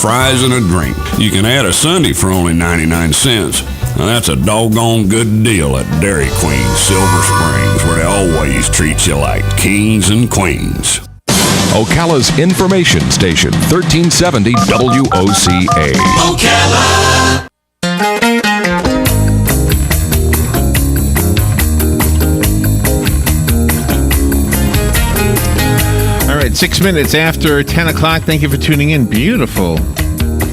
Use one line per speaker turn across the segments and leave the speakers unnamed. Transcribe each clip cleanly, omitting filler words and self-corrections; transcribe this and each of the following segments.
fries, and a drink. You can add a sundae for only 99 cents. Now that's a doggone good deal at Dairy Queen, Silver Springs, where they always treat you like kings and queens.
Ocala's information station, 1370 WOCA.
Ocala.
All right, 6 minutes after 10 o'clock. Thank you for tuning in. Beautiful.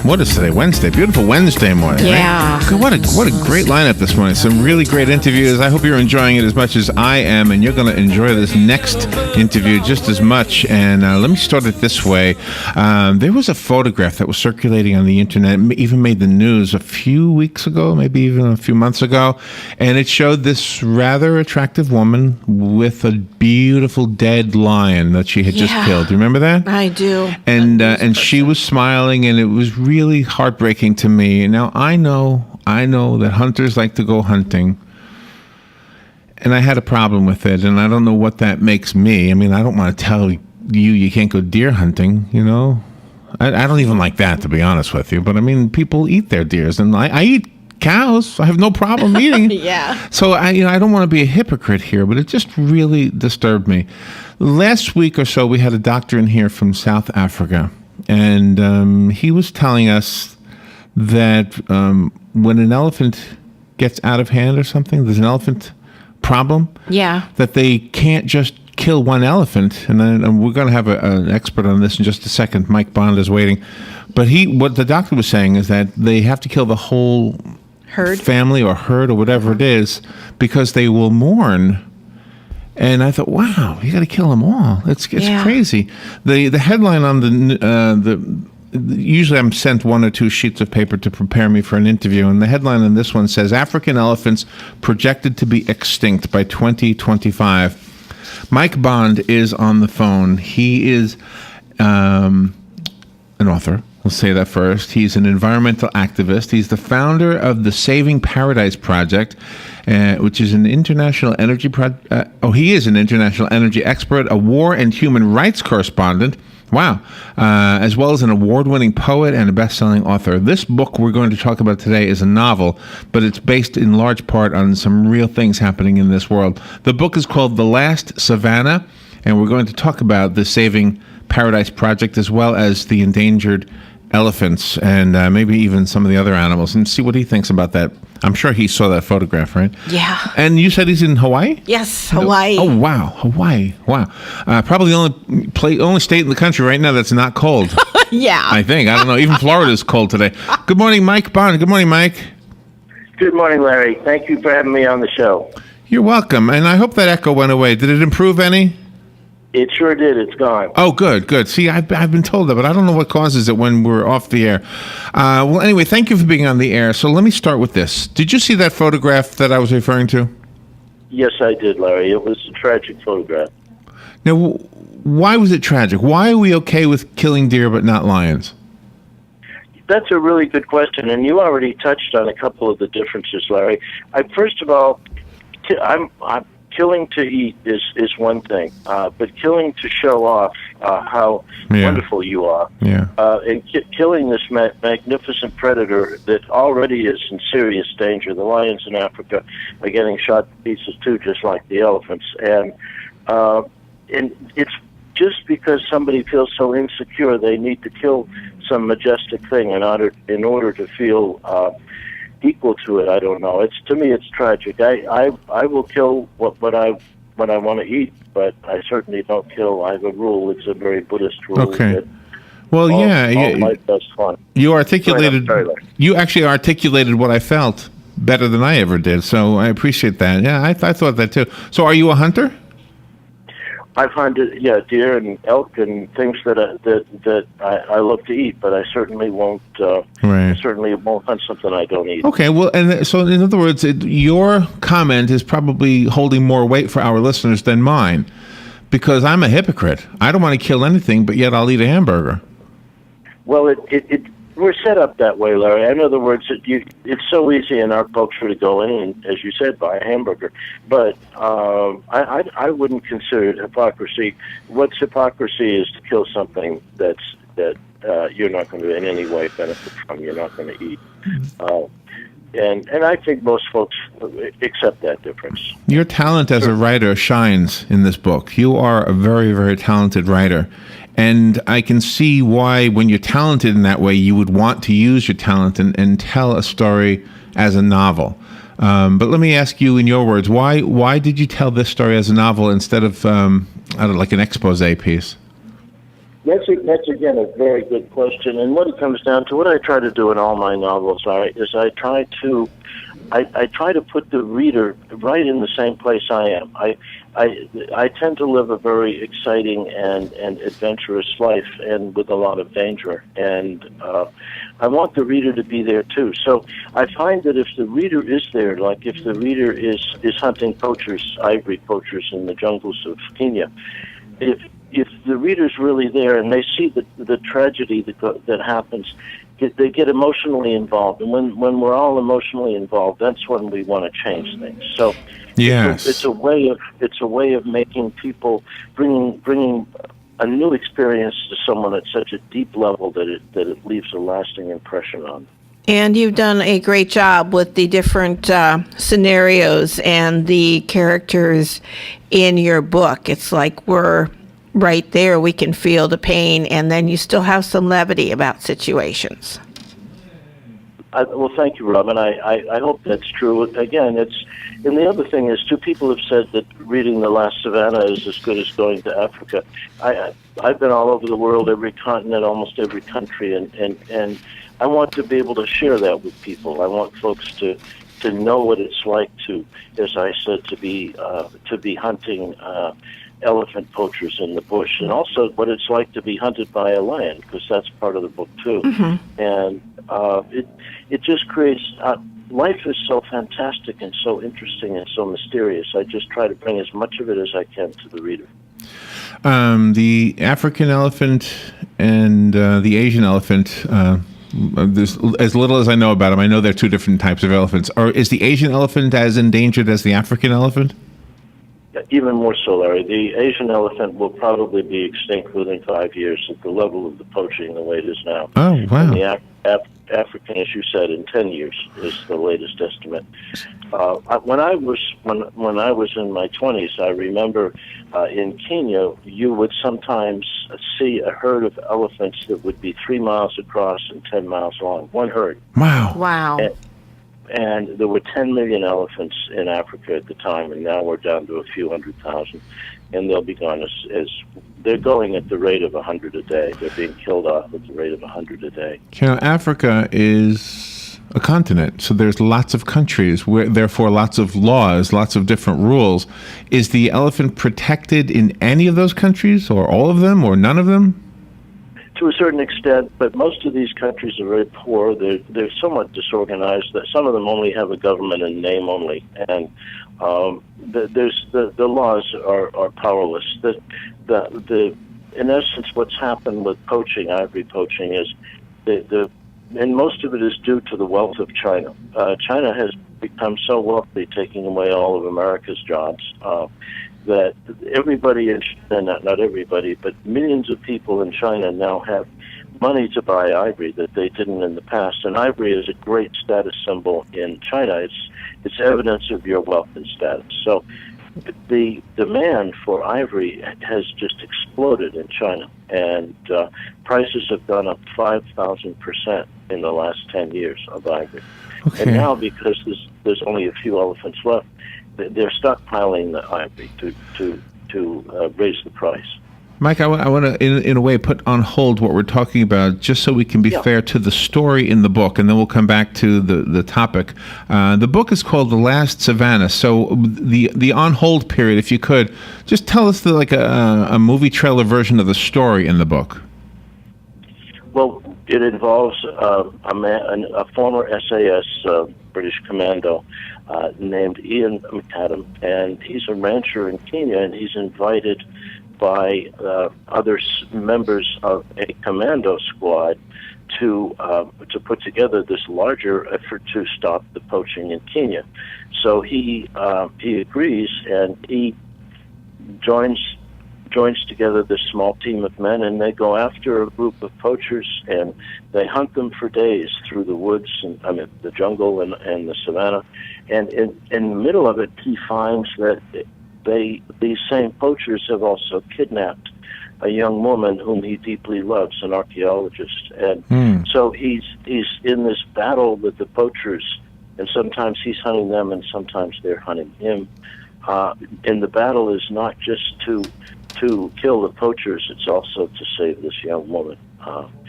What is today? Wednesday. Beautiful Wednesday morning.
Yeah.
Right? What a great lineup this morning. Some really great interviews. I hope you're enjoying it as much as I am, and you're going to enjoy this next interview just as much. And let me start it this way. There was a photograph that was circulating on the internet, even made the news a few weeks ago, maybe even a few months ago, and it showed this rather attractive woman with a beautiful dead lion that she had just killed. Do you remember that?
I do.
And she was smiling, and it was really heartbreaking to me. Now, I know that hunters like to go hunting, and I had a problem with it, and I don't know what that makes me. I mean, I don't want to tell you can't go deer hunting, you know? I don't even like that, to be honest with you, but I mean, people eat their deers, and I eat cows. I have no problem eating.
Yeah.
So I don't want to be a hypocrite here, but it just really disturbed me. Last week or so, we had a doctor in here from South Africa, and he was telling us that when an elephant gets out of hand or something, there's an elephant problem.
Yeah.
That they can't just kill one elephant. And we're going to have an expert on this in just a second. Mike Bond is waiting. But what the doctor was saying is that they have to kill the whole
herd,
family or herd or whatever it is, because they will mourn. And I thought, wow, you got to kill them all. It's crazy. The headline on usually I'm sent one or two sheets of paper to prepare me for an interview, and the headline on this one says, African elephants projected to be extinct by 2025. Mike Bond is on the phone. He is an author. We'll say that first. He's an environmental activist. He's the founder of the Saving Paradise Project, which is an international energy he is an international energy expert, a war and human rights correspondent. Wow. As well as an award-winning poet and a best-selling author. This book we're going to talk about today is a novel, but it's based in large part on some real things happening in this world. The book is called The Last Savannah, and we're going to talk about the Saving Paradise Project as well as the endangered elephants and maybe even some of the other animals, and see what he thinks about that. I'm sure he saw that photograph, right?
Yeah.
And you said he's in Hawaii?
Yes, Hawaii.
Oh, wow. Hawaii. Wow. Probably the only state in the country right now that's not cold.
Yeah.
I think. I don't know. Even Florida's cold today. Good morning, Mike Bond. Good morning, Mike.
Good morning, Larry. Thank you for having me on the show.
You're welcome. And I hope that echo went away. Did it improve any?
It sure did. It's gone.
Oh, good. See, I've been told that, but I don't know what causes it when we're off the air. Well, anyway, thank you for being on the air. So let me start with this. Did you see that photograph that I was referring to?
Yes, I did, Larry. It was a tragic photograph.
Now, why was it tragic? Why are we okay with killing deer but not lions?
That's a really good question, and you already touched on a couple of the differences, Larry. First of all, I'm killing to eat is one thing, but killing to show off how wonderful you are, and killing this magnificent predator that already is in serious danger. The lions in Africa are getting shot to pieces too, just like the elephants, and it's just because somebody feels so insecure they need to kill some majestic thing in order to feel equal to it. I don't know. To me, it's tragic. I will kill what I want to eat, but I certainly don't kill. I have a rule. It's a very Buddhist rule.
Okay. Well,
all life does fun.
You actually articulated what I felt better than I ever did. So I appreciate that. Yeah, I thought that too. So are you a hunter?
I've hunted, deer and elk and things that I love to eat, but I certainly won't. I certainly won't hunt something I don't eat.
Okay, well, and so in other words, your comment is probably holding more weight for our listeners than mine, because I'm a hypocrite. I don't want to kill anything, but yet I'll eat a hamburger.
Well, we're set up that way, Larry. In other words, it's so easy in our culture to go in and, as you said, buy a hamburger. But I wouldn't consider it hypocrisy. What's hypocrisy is to kill something that's that you're not going to in any way benefit from, you're not going to eat. And I think most folks accept that difference.
Your talent as a writer shines in this book. You are a very, very talented writer. And I can see why, when you're talented in that way, you would want to use your talent and tell a story as a novel. But let me ask you, in your words, why did you tell this story as a novel instead of, like an expose piece?
That's again a very good question, and what it comes down to, what I try to do in all my novels, is I try to put the reader right in the same place I am. I tend to live a very exciting and adventurous life, and with a lot of danger, and I want the reader to be there too. So I find that if the reader is there, like if the reader is hunting poachers, ivory poachers in the jungles of Kenya, if the reader's really there and they see the tragedy that happens, they get emotionally involved. And when we're all emotionally involved, that's when we want to change things. So
yes,
it's a way of making people, bringing a new experience to someone at such a deep level that it leaves a lasting impression on them.
And you've done a great job with the different scenarios and the characters in your book. It's like we're right there. We can feel the pain, and then you still have some levity about situations.
Well, thank you, Rob, and I hope that's true. Again, and the other thing is, two people have said that reading The Last Savannah is as good as going to Africa. I've been all over the world, every continent, almost every country, and I want to be able to share that with people. I want folks to know what it's like to, as I said, to be hunting elephant poachers in the bush, and also what it's like to be hunted by a lion, because that's part of the book too. Mm-hmm. And it just creates. Life is so fantastic and so interesting and so mysterious. I just try to bring as much of it as I can to the reader.
The African elephant and the Asian elephant. There's, as little as I know about them, I know they're two different types of elephants. Is the Asian elephant as endangered as the African elephant?
Even more so, Larry. The Asian elephant will probably be extinct within 5 years at the level of the poaching the way it is now.
Oh, wow.
And the African, as you said, in 10 years is the latest estimate. When I was in my 20s, I remember in Kenya, you would sometimes see a herd of elephants that would be 3 miles across and 10 miles long. One herd.
Wow.
And there were 10 million elephants in Africa at the time, and now we're down to a few 100,000. And they'll be gone as they're going at the rate of 100 a day. They're being killed off at the rate of 100 a day.
You know, Africa is a continent, so there's lots of countries, where therefore lots of laws, lots of different rules. Is the elephant protected in any of those countries, or all of them, or none of them?
To a certain extent, but most of these countries are very poor. They're somewhat disorganized. Some of them only have a government in name only, and the laws are powerless. In essence, what's happened with poaching, ivory poaching, is and most of it is due to the wealth of China. China has become so wealthy, taking away all of America's jobs, that everybody in China, not everybody, but millions of people in China now have money to buy ivory that they didn't in the past. And ivory is a great status symbol in China. It's evidence of your wealth and status. So the demand for ivory has just exploded in China, and prices have gone up 5,000% in the last 10 years of ivory. Okay. And now, because there's only a few elephants left, they're stockpiling the ivory to raise the price.
Mike, I want to, in a way, put on hold what we're talking about, just so we can be fair to the story in the book, and then we'll come back to the topic. The book is called The Last Savannah. So the on hold period, if you could, just tell us a movie trailer version of the story in the book.
Well, it involves a former SAS British commando named Ian McAdam, and he's a rancher in Kenya, and he's invited by other members of a commando squad to put together this larger effort to stop the poaching in Kenya. So he agrees, and he joins joins together this small team of men, and they go after a group of poachers, and they hunt them for days through the woods, and the jungle and the savannah. And in the middle of it, he finds that these same poachers have also kidnapped a young woman whom he deeply loves, an archaeologist. And so he's in this battle with the poachers, and sometimes he's hunting them, and sometimes they're hunting him. And the battle is not just to kill the poachers; it's also to save this young woman,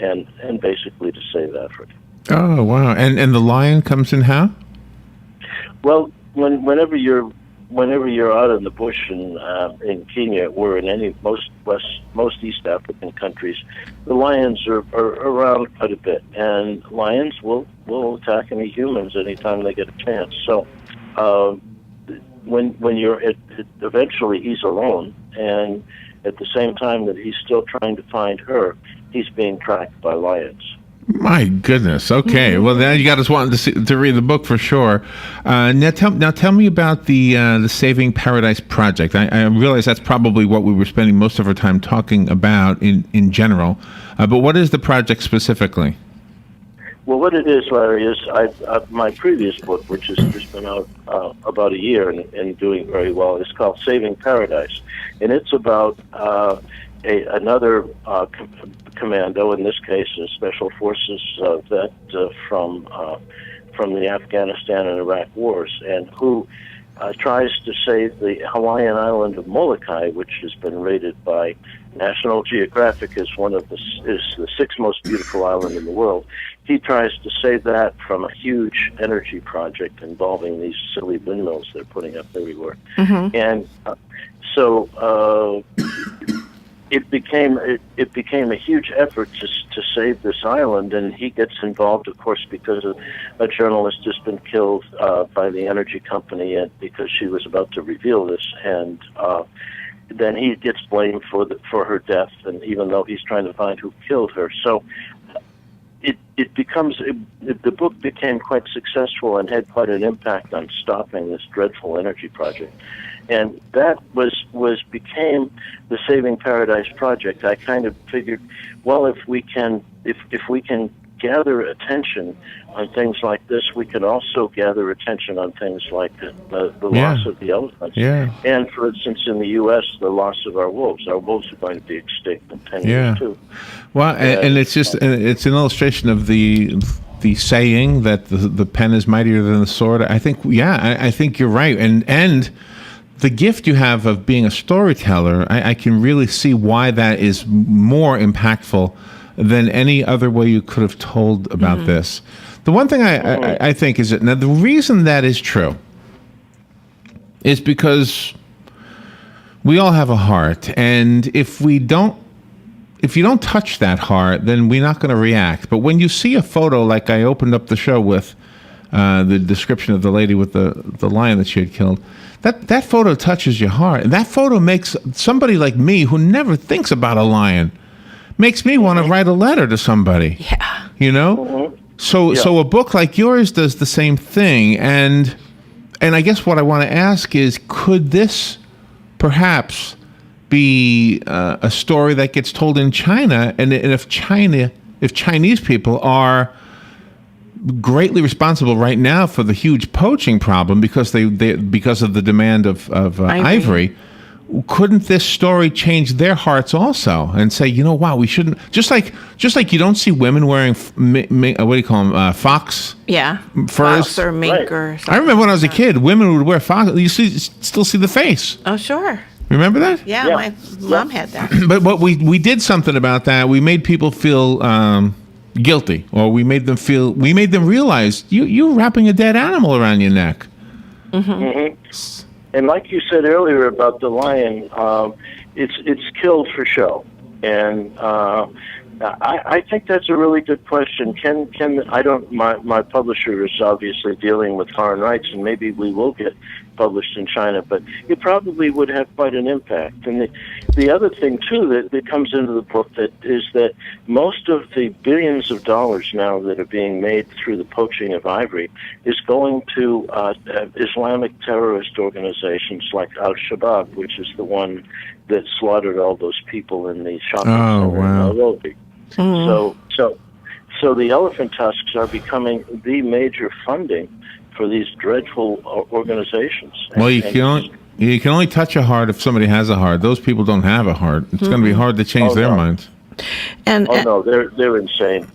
and basically to save Africa.
Oh, wow! And the lion comes in how?
Well, whenever you're out in the bush in Kenya or in most East African countries, the lions are around quite a bit, and lions will attack any humans anytime they get a chance. So when you're eventually he's alone, and at the same time that he's still trying to find her, he's being tracked by lions.
My goodness. Okay. Well, now you got us wanting to read the book for sure. Now tell me about the Saving Paradise project. I realize that's probably what we were spending most of our time talking about in general. But what is the project specifically?
Well, what it is, Larry, is my previous book, which has just been out about a year and doing very well, is called Saving Paradise, and it's about another commando, in this case a special forces vet from the Afghanistan and Iraq wars, and who tries to save the Hawaiian island of Molokai, which has been rated by National Geographic as the sixth most beautiful island in the world. He tries to save that from a huge energy project involving these silly windmills they're putting up everywhere. Mm-hmm. And so it became a huge effort to save this island, and he gets involved, of course, because a journalist has been killed by the energy company, and because she was about to reveal this, and then he gets blamed for her death, and even though he's trying to find who killed her. So the book became quite successful and had quite an impact on stopping this dreadful energy project. And that became the Saving Paradise project. I kind of figured, well, if we can gather attention on things like this, we can also gather attention on things like the loss of the elephants. Yeah. And for instance, in the U.S., the loss of our wolves. Our wolves are going to be extinct in 10 years too. Well,
and it's an illustration of the saying that the pen is mightier than the sword. I think you're right, and the gift you have of being a storyteller, I can really see why that is more impactful than any other way you could have told about this. The one thing I think is that now the reason that is true is because we all have a heart, and if you don't touch that heart, then we're not going to react. But when you see a photo like I opened up the show with, the description of the lady with the lion that she had killed, that photo touches your heart. And that photo makes somebody like me, who never thinks about a lion, makes me want to write a letter to somebody. Yeah. You know? Mm-hmm. So a book like yours does the same thing. And I guess what I want to ask is, could this perhaps be a story that gets told in China? And if Chinese people are greatly responsible right now for the huge poaching problem because because of the demand of ivory, couldn't this story change their hearts also and say, wow, we shouldn't, just like you don't see women wearing what do you call them, fox furs,
fox or mink or something.
I remember when I was a kid, women would wear fox. You still see the face.
Oh, sure.
Remember that?
Yeah. My mom had that.
But we did something about that. We made people feel guilty, or we made them realize you're wrapping a dead animal around your neck.
Mm-hmm. Mm-hmm. And like you said earlier about the lion, it's killed for show, and I think that's a really good question. My publisher is obviously dealing with foreign rights, and maybe we will get published in China, but it probably would have quite an impact. And the other thing too that comes into the book is that most of the billions of dollars now that are being made through the poaching of ivory is going to Islamic terrorist organizations like Al-Shabaab, which is the one that slaughtered all those people in the shopping
Oh,
center
wow.
in Nairobi. So the elephant tusks are becoming the major funding for these dreadful organizations.
Well, you can only touch a heart if somebody has a heart. Those people don't have a heart. It's going to be hard to change their minds.
And
no, they're insane.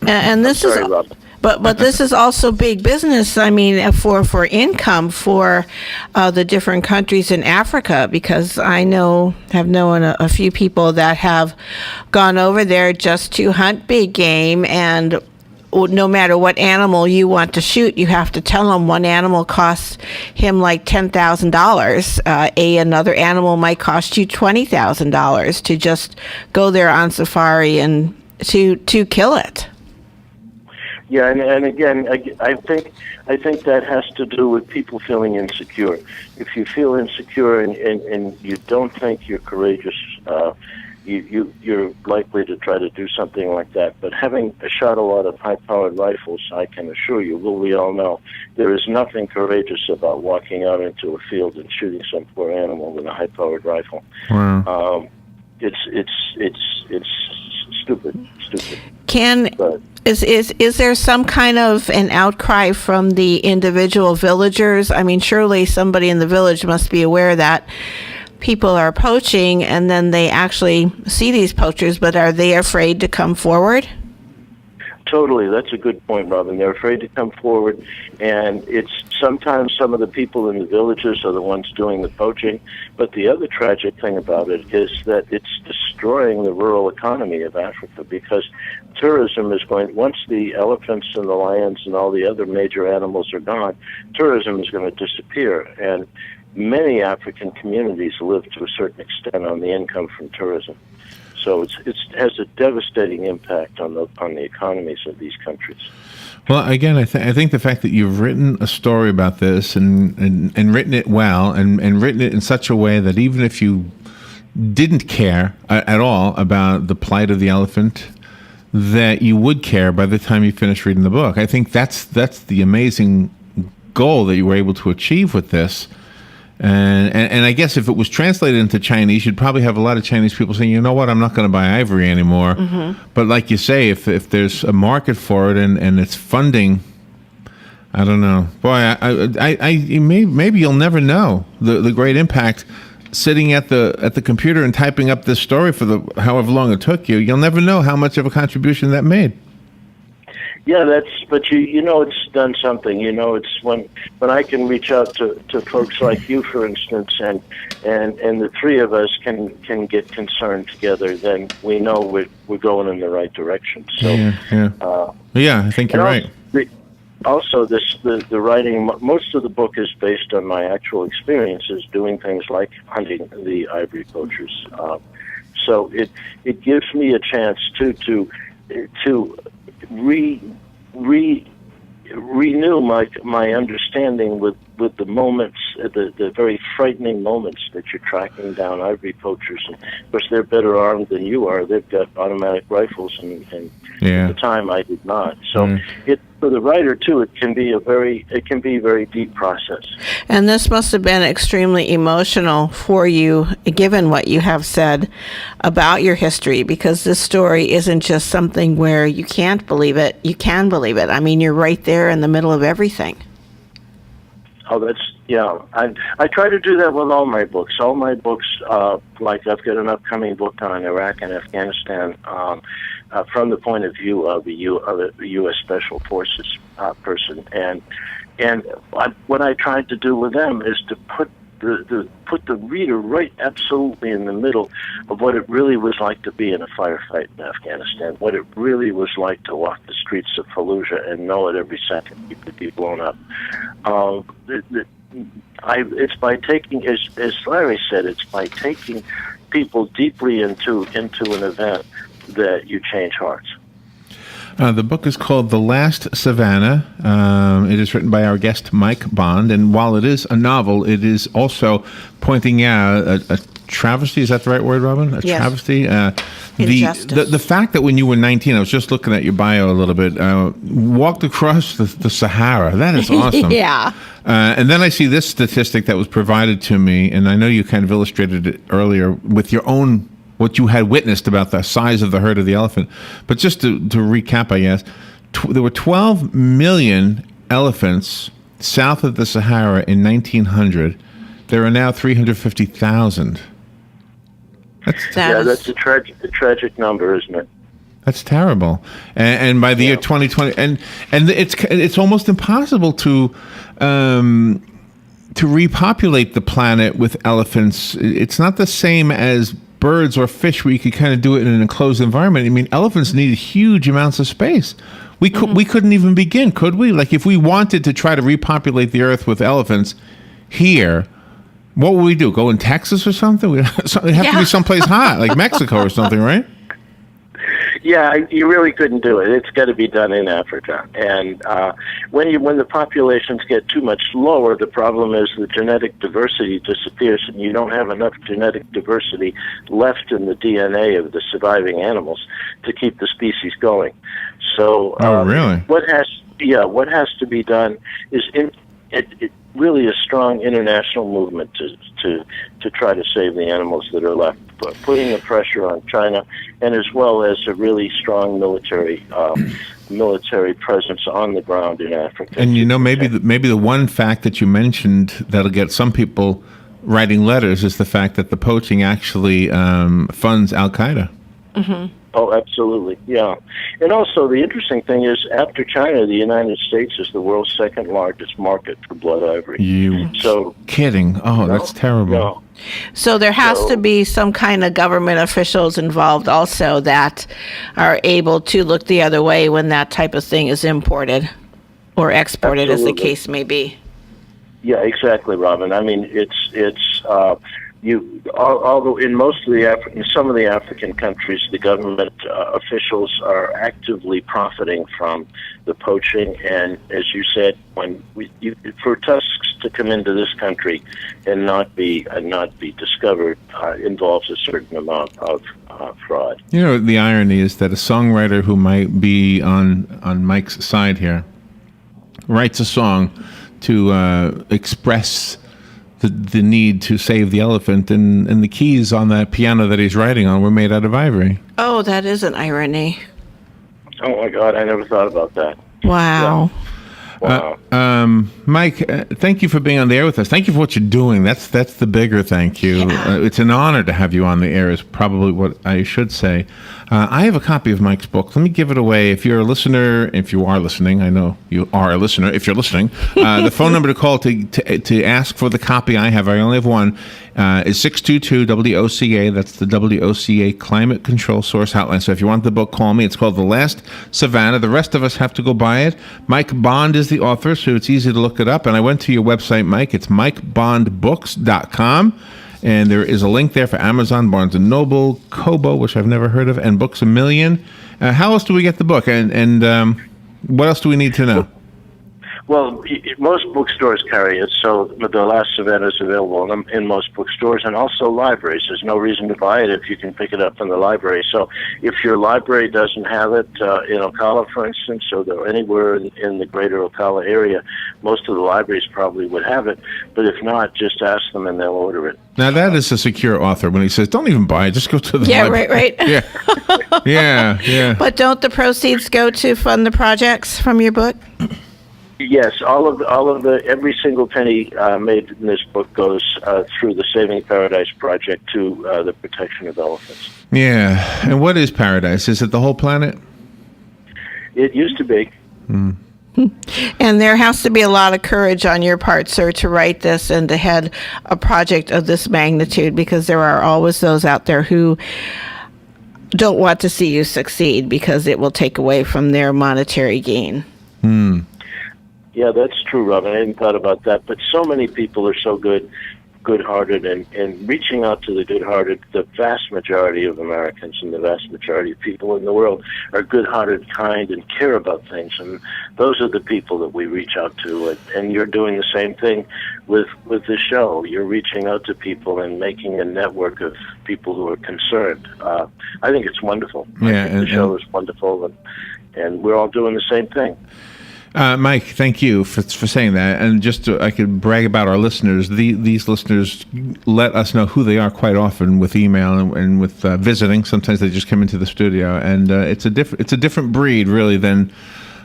and this
Sorry,
is
Robin.
but this is also big business. I mean, for income for the different countries in Africa, because I have known a few people that have gone over there just to hunt big game, and no matter what animal you want to shoot, you have to tell him one animal costs him like $10,000. Another animal might cost you $20,000 to just go there on safari and to kill it.
Yeah, and again, I think that has to do with people feeling insecure. If you feel insecure and you don't think you're courageous, you're likely to try to do something like that. But having shot a lot of high-powered rifles, I can assure you, we all know, there is nothing courageous about walking out into a field and shooting some poor animal with a high-powered rifle.
Wow.
It's stupid.
Is there some kind of an outcry from the individual villagers? I mean, surely somebody in the village must be aware that people are poaching, and then they actually see these poachers, but are they afraid to come forward?
Totally, that's a good point, Robin. They're afraid to come forward, and it's sometimes some of the people in the villages are the ones doing the poaching, but the other tragic thing about it is that it's destroying the rural economy of Africa, because tourism is going, once the elephants and the lions and all the other major animals are gone, tourism is going to disappear, and many African communities live to a certain extent on the income from tourism. So it has a devastating impact on the economies of these countries.
Well, again, I think the fact that you've written a story about this and written it well and written it in such a way that even if you didn't care at all about the plight of the elephant, that you would care by the time you finish reading the book. I think that's the amazing goal that you were able to achieve with this. And I guess if it was translated into Chinese, you'd probably have a lot of Chinese people saying, you know what, I'm not going to buy ivory anymore. Mm-hmm. But like you say, if there's a market for it and it's funding, I don't know. Boy, maybe you'll never know the great impact sitting at the computer and typing up this story for however long it took you. You'll never know how much of a contribution that made.
Yeah, but you know it's done something. You know, it's when I can reach out to folks like you, for instance, and the three of us can get concerned together, then we know we're going in the right direction. So yeah, I think you're right. Also, the writing, most of the book is based on my actual experiences doing things like hunting the ivory poachers. So it gives me a chance to renew my understanding with the moments, the very frightening moments that you're tracking down ivory poachers. And of course, they're better armed than you are. They've got automatic rifles, and at the time I did not. So for the writer too, it can be a very deep process.
And this must have been extremely emotional for you, given what you have said about your history, because this story isn't just something where you can't believe it. You can believe it. I mean, you're right there in the middle of everything.
Oh, I try to do that with all my books. All my books, like I've got an upcoming book on Iraq and Afghanistan, from the point of view of a U.S. Special Forces person, and what I tried to do with them is to put the reader right absolutely in the middle of what it really was like to be in a firefight in Afghanistan, what it really was like to walk the streets of Fallujah and know at every second you could be blown up. It's by taking, as Larry said, it's by taking people deeply into an event that you change hearts.
The book is called The Last Savannah. It is written by our guest, Mike Bond, and while it is a novel, it is also pointing out a travesty. Is that the right word, Robin? A
Yes.
travesty.
Injustice.
The fact that when you were 19, I was just looking at your bio a little bit. Walked across the Sahara. That is awesome.
Yeah.
And then I see this statistic that was provided to me, and I know you kind of illustrated it earlier with your own what you had witnessed about the size of the herd of the elephant. But just to recap, I guess, there were 12 million elephants south of the Sahara in 1900. There are now 350,000.
That's a tragic number, isn't it?
That's terrible. And by the year 2020, and it's almost impossible to repopulate the planet with elephants. It's not the same as birds or fish where you could kind of do it in an enclosed environment. I mean, elephants need huge amounts of space. We couldn't even begin, could we? Like, if we wanted to try to repopulate the earth with elephants here, what would we do? Go in Texas or something? It'd have to be someplace hot, like Mexico or something, right?
Yeah, you really couldn't do it. It's got to be done in Africa. And when the populations get too much lower, the problem is the genetic diversity disappears, and you don't have enough genetic diversity left in the DNA of the surviving animals to keep the species going. So,
really?
What has to be done is really a strong international movement to try to save the animals that are left, putting the pressure on China, and as well as a really strong military presence on the ground in Africa.
And maybe the one fact that you mentioned that'll get some people writing letters is the fact that the poaching actually funds Al Qaeda.
Mm-hmm.
Oh, absolutely, yeah. And also, the interesting thing is, after China, the United States is the world's second largest market for blood ivory.
Kidding? Oh, that's terrible.
No.
So there has to be some kind of government officials involved also that are able to look the other way when that type of thing is imported or exported, as the case may be.
Yeah, exactly, Robin. I mean, although in some of the African countries, the government officials are actively profiting from the poaching, and as you said, for tusks to come into this country and not be discovered involves a certain amount of fraud.
You know, the irony is that a songwriter who might be on Mike's side here writes a song to express the need to save the elephant, and the keys on that piano that he's writing on were made out of ivory.
Oh, that is an irony.
Oh my God, I never thought about that.
Wow.
Wow.
Mike, thank you for being on the air with us. Thank you for what you're doing. That's the bigger thank you.
Yeah.
It's an honor to have you on the air is probably what I should say. I have a copy of Mike's book. Let me give it away. If you're a listener, if you are listening, I know you are a listener. If you're listening, the phone number to call to ask for the copy I have, I only have one, is 622-WOCA. That's the WOCA Climate Control Source Hotline. So if you want the book, call me. It's called The Last Savannah. The rest of us have to go buy it. Mike Bond is the author, so it's easy to look it up. And I went to your website, Mike. It's mikebondbooks.com. And there is a link there for Amazon, Barnes & Noble, Kobo, which I've never heard of, and Books A Million. How else do we get the book? And what else do we need to know?
Well, most bookstores carry it, so The Last Savannah is available in most bookstores and also libraries. There's no reason to buy it if you can pick it up in the library. So if your library doesn't have it in Ocala, for instance, or anywhere in the greater Ocala area, most of the libraries probably would have it. But if not, just ask them and they'll order it.
Now, that is a secure author when he says, don't even buy it, just go to the library.
Right.
Yeah.
But don't the proceeds go to fund the projects from your book?
Yes, every single penny made in this book goes through the Saving Paradise Project to the protection of elephants.
Yeah, and what is paradise? Is it the whole planet?
It used to be.
And there has to be a lot of courage on your part, sir, to write this and to head a project of this magnitude, because there are always those out there who don't want to see you succeed because it will take away from their monetary gain.
Yeah, that's true, Robin. I hadn't thought about that. But so many people are so good good-hearted, and reaching out to the good-hearted. The vast majority of Americans and the vast majority of people in the world are good-hearted, kind, and care about things, and those are the people that we reach out to. And you're doing the same thing with the show. You're reaching out to people and making a network of people who are concerned. I think it's wonderful.
Yeah,
I think the show is wonderful, and we're all doing the same thing.
Mike, thank you for saying that. And just I could brag about our listeners. These listeners let us know who they are quite often with email and with visiting. Sometimes they just come into the studio, and it's a different breed really than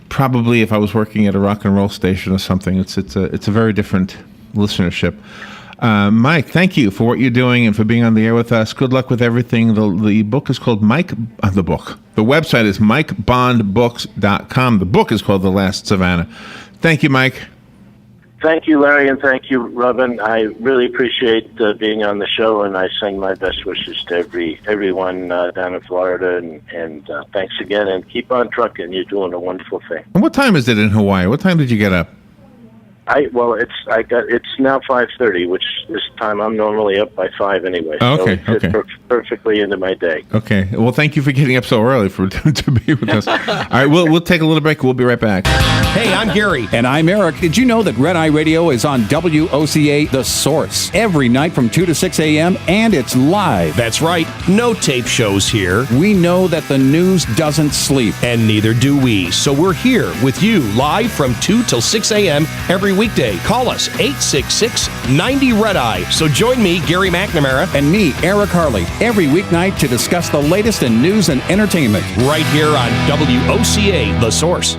probably if I was working at a rock and roll station or something. It's a very different listenership. Mike, thank you for what you're doing and for being on the air with us. Good luck with everything. The book is called the book. The website is MikeBondBooks.com. The book is called The Last Savannah. Thank you, Mike.
Thank you, Larry, and thank you, Robin. I really appreciate being on the show, and I send my best wishes to everyone down in Florida. And thanks again, and keep on trucking. You're doing a wonderful thing.
And what time is it in Hawaii? What time did you get up?
It's now 5:30, which this time I'm normally up by 5 anyway.
Okay,
so it's perfectly into my day.
Okay. Well, thank you for getting up so early to be with us. All right, we'll take a little break. We'll be right back.
Hey, I'm Gary.
And I'm Eric. Did you know that Red Eye Radio is on WOCA The Source every night from 2 to 6 a.m. and it's live?
That's right. No tape shows here.
We know that the news doesn't sleep.
And neither do we. So we're here with you live from 2 till 6 a.m. every weekday. Call us 866-90-RED-EYE. So join me, Gary McNamara.
And me, Eric Harley, every weeknight to discuss the latest in news and entertainment.
Right here on WOCA The Source.